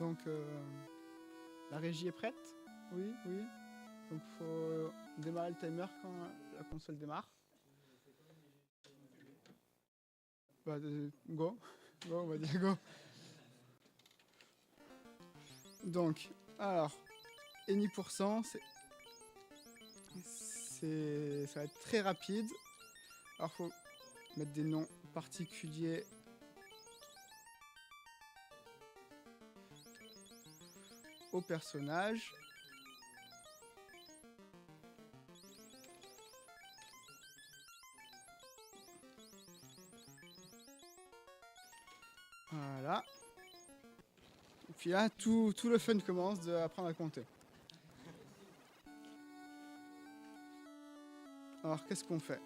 Donc, la régie est prête? Oui, oui. Donc, il faut démarrer le timer quand la console démarre. Bah, go. Go, on va dire go. Donc, alors, Any%, ça va être très rapide. Alors, faut mettre des noms particuliers. Au personnage. Voilà. Et puis là, tout le fun commence d'apprendre à compter. Alors, qu'est-ce qu'on fait?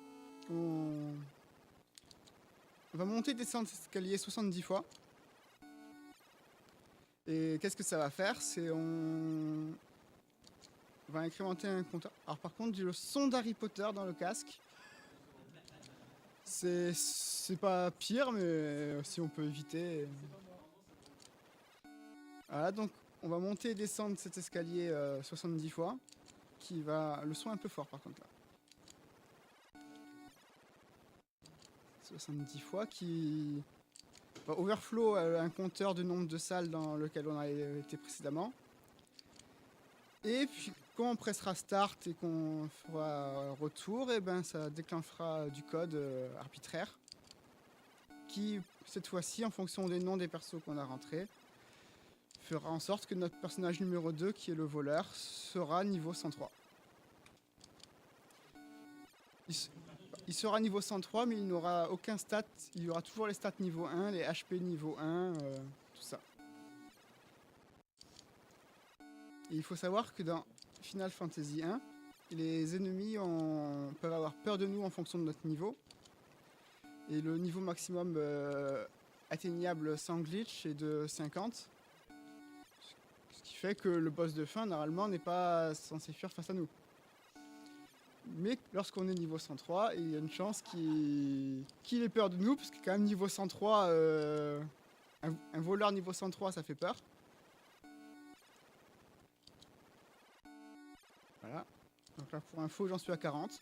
On va monter et descendre cet escalier 70 fois. Et qu'est-ce que ça va faire? C'est on va incrémenter un compteur. Alors par contre, j'ai le son d'Harry Potter dans le casque. C'est pas pire, mais si on peut éviter. Voilà, donc on va monter et descendre cet escalier 70 fois. Le son est un peu fort par contre là. 70 fois qui va overflow un compteur de nombre de salles dans lequel on a été précédemment. Et puis quand on pressera start et qu'on fera retour, et ben ça déclenchera du code arbitraire qui, cette fois-ci, en fonction des noms des persos qu'on a rentrés, fera en sorte que notre personnage numéro 2, qui est le voleur, sera niveau 103. Il sera niveau 103, mais il n'aura aucun stat. Il y aura toujours les stats niveau 1, les HP niveau 1, tout ça. Et il faut savoir que dans Final Fantasy 1, les ennemis peuvent avoir peur de nous en fonction de notre niveau. Et le niveau maximum atteignable sans glitch est de 50. Ce qui fait que le boss de fin, normalement, n'est pas censé fuir face à nous. Mais lorsqu'on est niveau 103, il y a une chance qu'il ait peur de nous, parce que quand même niveau 103, un voleur niveau 103, ça fait peur. Voilà. Donc là, pour info, j'en suis à 40.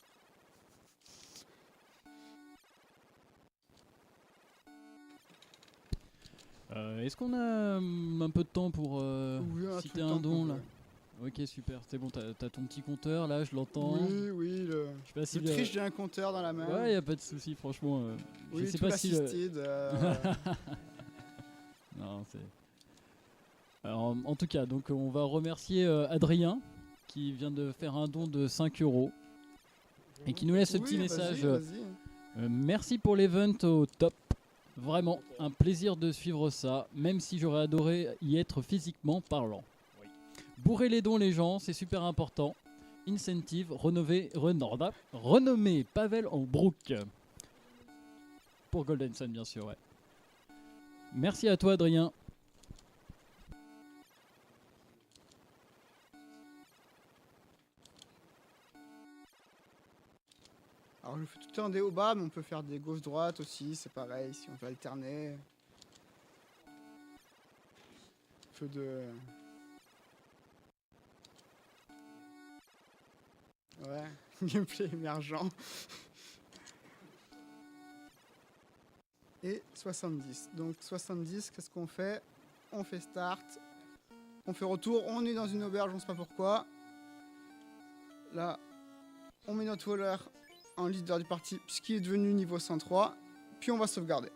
Est-ce qu'on a un peu de temps pour Oui, citer un don là? Ok, super, c'est bon, t'as ton petit compteur là, je l'entends. Oui, je sais pas si je triche, j'ai un compteur dans la main. Ouais, y a pas de souci, franchement. Oui, je sais tout pas si Non, c'est. Alors, en tout cas, donc on va remercier Adrien qui vient de faire un don de 5 € et qui nous laisse ce petit message. Merci pour l'event au top. Vraiment un plaisir de suivre ça, même si j'aurais adoré y être physiquement parlant. Oui. Bourrez les dons les gens, c'est super important. Incentive, renommé Pavel en Brook. Pour Golden Sun bien sûr, ouais. Merci à toi Adrien. Alors je fais tout le temps des hauts bas, mais on peut faire des gauches droites aussi, c'est pareil, si on veut alterner. Feu de... Ouais, gameplay émergent. Et 70. Donc 70, qu'est-ce qu'on fait? On fait start, on fait retour, on est dans une auberge, on ne sait pas pourquoi. Là, on met notre voleur en leader du parti, puisqu'il est devenu niveau 103, puis on va sauvegarder.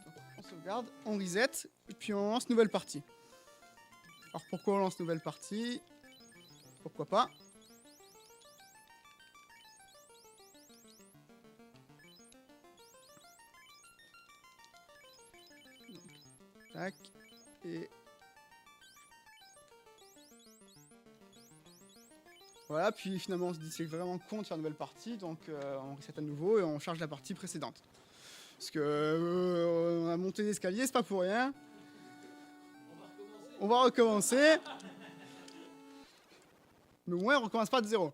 Donc, on sauvegarde, on reset, et puis on lance nouvelle partie. Alors pourquoi on lance nouvelle partie? Pourquoi pas? Tac, et voilà, puis finalement on se dit c'est vraiment con de faire une nouvelle partie, donc on reset à nouveau et on charge la partie précédente. Parce que on a monté l'escalier, c'est pas pour rien. On va recommencer. Mais au moins, on recommence pas de zéro.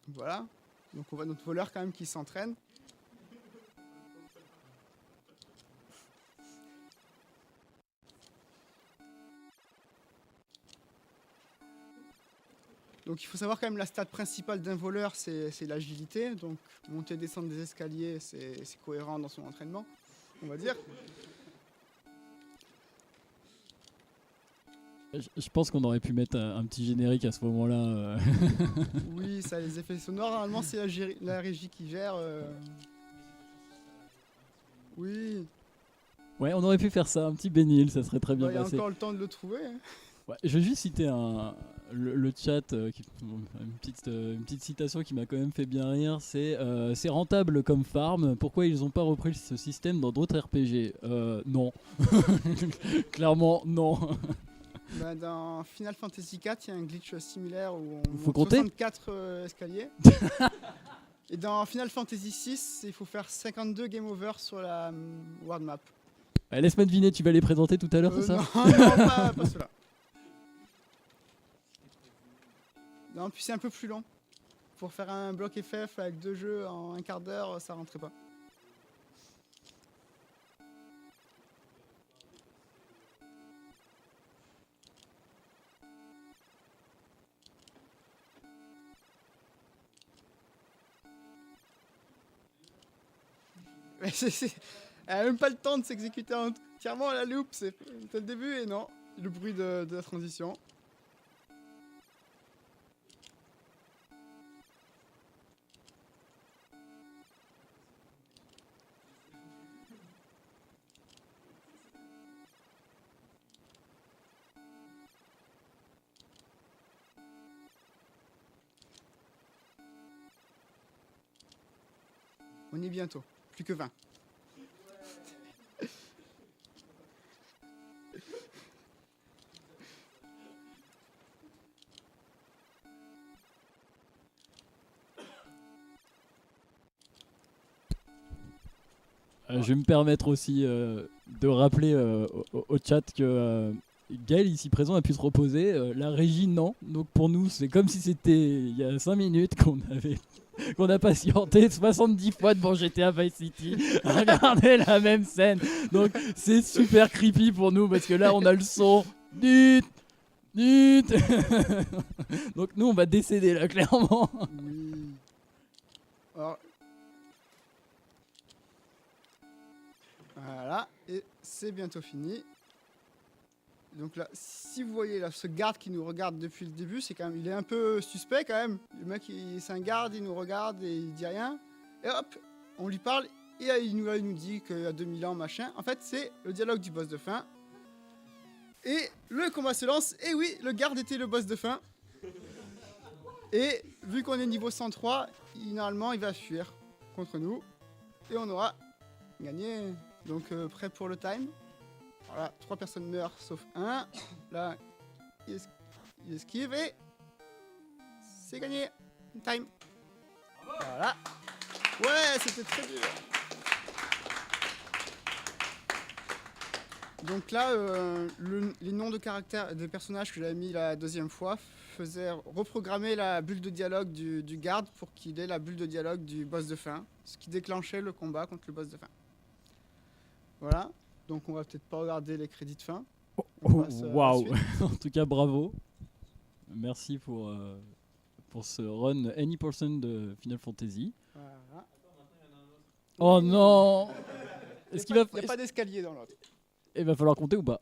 Voilà. Donc on voit notre voleur quand même qui s'entraîne. Donc il faut savoir quand même la stat principale d'un voleur, c'est l'agilité. Donc monter et descendre des escaliers, c'est cohérent dans son entraînement, on va dire. Je pense qu'on aurait pu mettre un petit générique à ce moment-là. Oui, ça, les effets sonores, normalement c'est la régie qui gère. Oui. Ouais, on aurait pu faire ça, un petit Benil, ça serait très bien Il y a passé. encore le temps de le trouver. Hein. Ouais, je vais juste citer le chat, une petite citation qui m'a quand même fait bien rire, c'est rentable comme farm, pourquoi ils n'ont pas repris ce système dans d'autres RPG Non. Clairement, non. Bah, dans Final Fantasy IV, il y a un glitch similaire où on Faut monte compter 64 escaliers. Et dans Final Fantasy VI, il faut faire 52 game over sur la world map. Laisse-moi deviner, tu vas les présenter tout à l'heure, c'est ça? Non, pas ceux-là. Non, puis c'est un peu plus long. Pour faire un bloc FF avec 2 jeux en un quart d'heure, ça rentrait pas. Elle a même pas le temps de s'exécuter entièrement à la loupe, c'est le début et non, le bruit de la transition. On y est bientôt, plus que 20. Je vais me permettre aussi de rappeler au chat que Gaël ici présent a pu se reposer, la régie non, donc pour nous c'est comme si c'était il y a 5 minutes qu'on a patienté 70 fois devant GTA Vice City à regarder la même scène, donc c'est super creepy pour nous parce que là on a le son Nut. Donc nous on va décéder là clairement. Oui. Alors, voilà, et c'est bientôt fini. Donc là, si vous voyez là, ce garde qui nous regarde depuis le début, c'est quand même, il est un peu suspect quand même. Le mec, c'est un garde, il nous regarde et il dit rien. Et hop, on lui parle et il nous dit qu'il y a 2000 ans, machin. En fait, c'est le dialogue du boss de fin. Et le combat se lance. Et oui, le garde était le boss de fin. Et vu qu'on est niveau 103, normalement, il va fuir contre nous. Et on aura gagné. Donc, prêt pour le time. Voilà, 3 personnes meurent sauf 1. Là, il esquive et c'est gagné. Time. Voilà. Ouais, c'était très dur. Donc là, les noms de caractères des personnages que j'avais mis la deuxième fois faisaient reprogrammer la bulle de dialogue du garde pour qu'il ait la bulle de dialogue du boss de fin, ce qui déclenchait le combat contre le boss de fin. Voilà. Donc on va peut-être pas regarder les crédits de fin. Waouh. En tout cas, bravo. Merci pour ce run Any Person de Final Fantasy. Voilà. Oh non. Il n'y a pas d'escalier dans l'autre. Il va falloir compter ou pas?